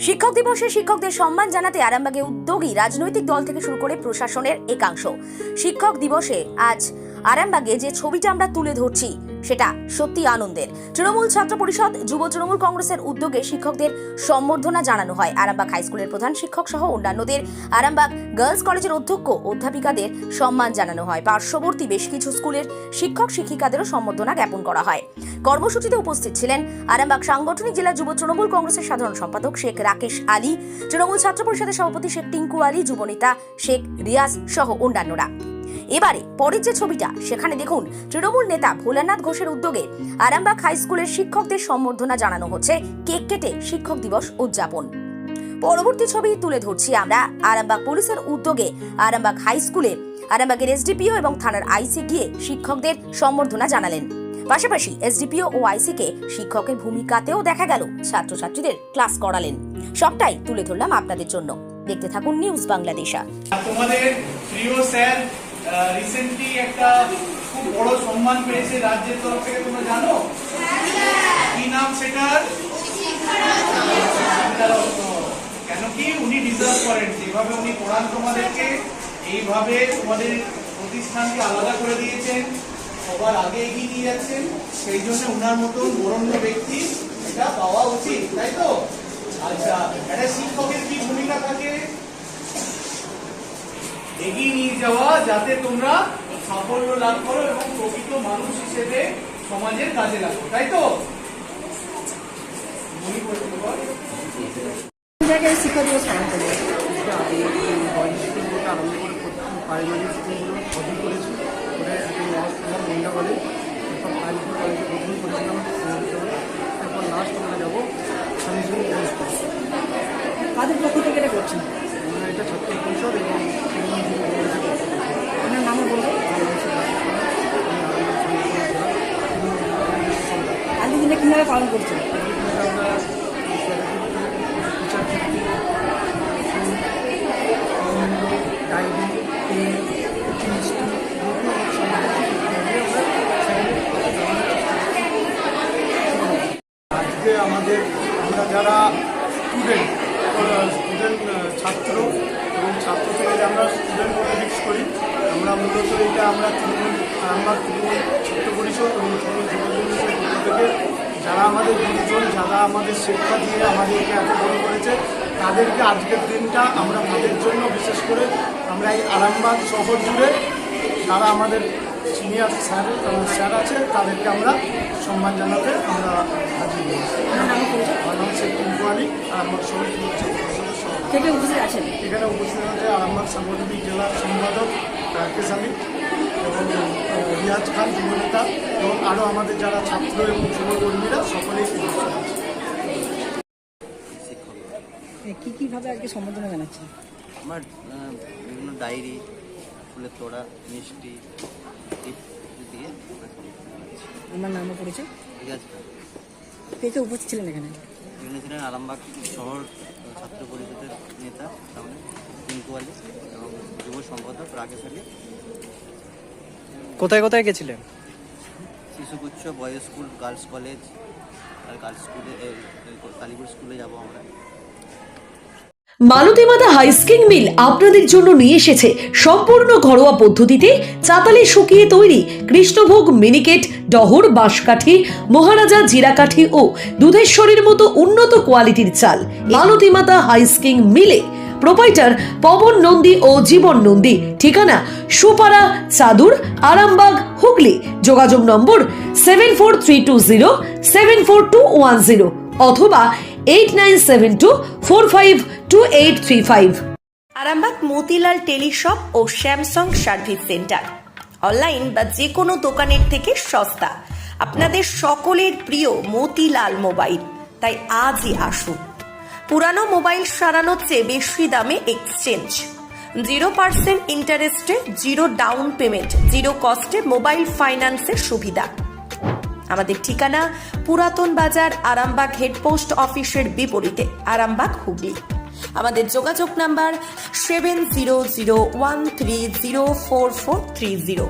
শিক্ষক দিবসে শিক্ষকদের সম্মান জানাতে আরামবাগে উদ্যোগী রাজনৈতিক দল থেকে শুরু করে প্রশাসনের একাংশ। শিক্ষক দিবসে আজ আরামবাগে যে ছবিটা আমরা তুলে ধরছি সেটা সত্যি আনন্দের। তৃণমূল ছাত্র পরিষদ, যুব তৃণমূল কংগ্রেসের উদ্যোগে শিক্ষকদের সম্বর্ধনা জানানো হয়। আরামবাগ হাই স্কুলের প্রধান শিক্ষক সহ অন্যান্যদের আরামবাগ গার্লস কলেজের অধ্যক্ষ অধ্যাপিকাদের সম্মান জানানো হয়। পার্শ্ববর্তী বেশ কিছু স্কুলের শিক্ষক শিক্ষিকাদেরও সম্বর্ধনা জ্ঞাপন করা হয়। কর্মসূচিতে উপস্থিত ছিলেন আরামবাগ সাংগঠনিক জেলা যুব তৃণমূল কংগ্রেসের সাধারণ সম্পাদক শেখ রাকেশ আলী, তৃণমূল ছাত্র পরিষদের সভাপতি শেখ টিঙ্কু আলী, যুবনেতা শেখ রিয়াজ সহ অন্যান্যরা। এবারে পরের যে ছবিটা সেখানে দেখুন, তৃণমূল নেতা ভোলানাথ ঘোষের উদ্যোগে আরামবাগ হাই স্কুলের শিক্ষকদের সম্বর্ধনা জানানো হচ্ছে কেক কেটে শিক্ষক দিবস উদযাপন। পরবর্তী ছবি তুলে ধরছি আমরা আরামবাগ পুলিশের উদ্যোগে আরামবাগ হাই স্কুলে আরামবাগের এসডিপিও এবং থানার আইসি গিয়ে শিক্ষকদের সম্বর্ধনা জানালেন। পাশাপাশি এসডিপিও ও আইসি কে শিক্ষকের ভূমিকাতেও দেখা গেল ছাত্রছাত্রীদের ক্লাস করালেন। সবটাই তুলে ধরলাম আপনাদের জন্য। দেখতে থাকুন নিউজ বাংলাদেশ। তোমাদের প্রিয় স্যার রিসেন্টলি একটা খুব বড় সম্মান পেয়েছে রাজ্যের তরফ থেকে, তোমরা জানো কি নাম সেটার? কেন কি উনি ডিজার্ভ করেন, যেভাবে উনি পড়ান তোমাদেরকে, এইভাবে তোমাদের প্রতিষ্ঠানকে আলাদা করে দিয়েছেন, সবার আগে এগিয়ে নিয়ে যাচ্ছেন, সেই জন্য উনার মতন বরণ্য ব্যক্তি এটা পাওয়া উচিত, তাই তো? আচ্ছা, একটা শিক্ষকের কি ভূমিকা থাকে? এগিয়ে নিয়ে যাওয়া, যাতে তোমরা সাফল্য লাভ করো এবং প্রকৃত মানুষ হিসেবে সমাজের কাজে লাগো, তাই তো? শিক্ষক দিবস পালন করবো আরম্ভ করে পারিবারিক স্কুলগুলো প্রথম করেছি, করে এখন মহিলা কলেজ, এরপর প্রাইভেট কলেজে প্রথম করেছিলাম, এরপর লাস্ট আমরা যাবো স্বামী স্কুল। কাদের পক্ষ থেকে এটা করছেন? এটা ছাত্র পরিষদ এবং আপনার নামও বলবো। আজকের দিনে কীভাবে পালন করছেন? আমরা ডায়েরি, পেন, মিষ্টি, আজকে আমরা যারা স্টুডেন্ট ছাত্র এবং ছাত্র থেকে আমরা স্টুডেন্ট পলিটিক্স করি, আমরা মূলত এটা আমরা তৃণমূল ছাত্র পরিষদ এবং তৃণমূল যুব পরিষদের পক্ষ থেকে যারা আমাদের গুরুজন, যারা আমাদের শিক্ষা দিয়ে আমাদেরকে এত বড় করেছে, তাদেরকে আজকের দিনটা আমরা তাদের জন্য বিশেষ করে আমরা এই আরামবাগ শহর জুড়ে যারা আমাদের সিনিয়র স্যার আছে তাদেরকে আমরা সম্মান জানাতে আমরা হাজির হয়েছি। আমার নাম শেখ টিঙ্কু আলী, আরামবাগ শহর থেকে উপস্থিত আছেন। এখানে উপস্থিত আছে আরামবাগ সাংগঠনিক জেলার সম্পাদক রাকেশ আলী এবং রিয়াজ খান, যুবনেতা, এবং আরও আমাদের যারা ছাত্র এবং যুবকর্মীরা সকলেই উপস্থিত আছে। কীভাবে আজকে সম্বোধনা জানাচ্ছেন? আমার বিভিন্ন ডায়েরি, ফুলের তোড়া, মিষ্টি দিয়ে। আমার নামও পড়েছে ঠিক আছে। কে উপস্থিত ছিলেন এখানে? এখানে ছিলেন আরামবাগ শহর ছাত্র পরিষদের নেতা সামনে টিঙ্কু আলী এবং যুব সম্পাদক রাকেশ আলী। কোথায় কোথায় গেছিলেন? শিশুগুচ্ছ, বয়েজ স্কুল, গার্লস কলেজ, আর গার্লস স্কুলে কালীপুর স্কুলে যাবো আমরা। মালতী মাতা হাইস্কিং মিল আপনাদের জন্য নিয়ে এসেছে সম্পূর্ণ ঘরোয়া পদ্ধতিতে চাতালে শুকিয়ে তৈরি কৃষ্ণভোগ, মিনিকেট, ডহর, বাঁশকাঠি, মহারাজা, জিরাকাঠি ও দুধেশ্বরীর মতো উন্নত কোয়ালিটির চাল। মালতী মাতা হাইস্কিং মিলে প্রোপাইটার পবন নন্দী ও জীবন নন্দী। ঠিকানা সুপারা চাদুর, আরামবাগ, হুগলি। যোগাযোগ নম্বর 7432074210 অথবা 8972452835। আরামবাগ মতিলাল টেলিশপ ও স্যামসাং সার্ভিস সেন্টার, অনলাইন বা যে কোনো দোকানের থেকে সস্তা। আপনাদের সকলের প্রিয় মতিলাল মোবাইল, তাই আজই আসুন। পুরানো মোবাইল সারানোর চেয়ে বেশি দামে এক্সচেঞ্জ, 0% ইন্টারেস্টে, 0 ডাউন পেমেন্ট, 0 কস্টে মোবাইল ফাইন্যান্সের সুবিধা। আমাদের ঠিকানা পুরাতন বাজার, আরামবাগ হেডপোস্ট অফিসের বিপরীতে, আরামবাগ, হুগলি। আমাদের যোগাযোগ নাম্বার 7001304430।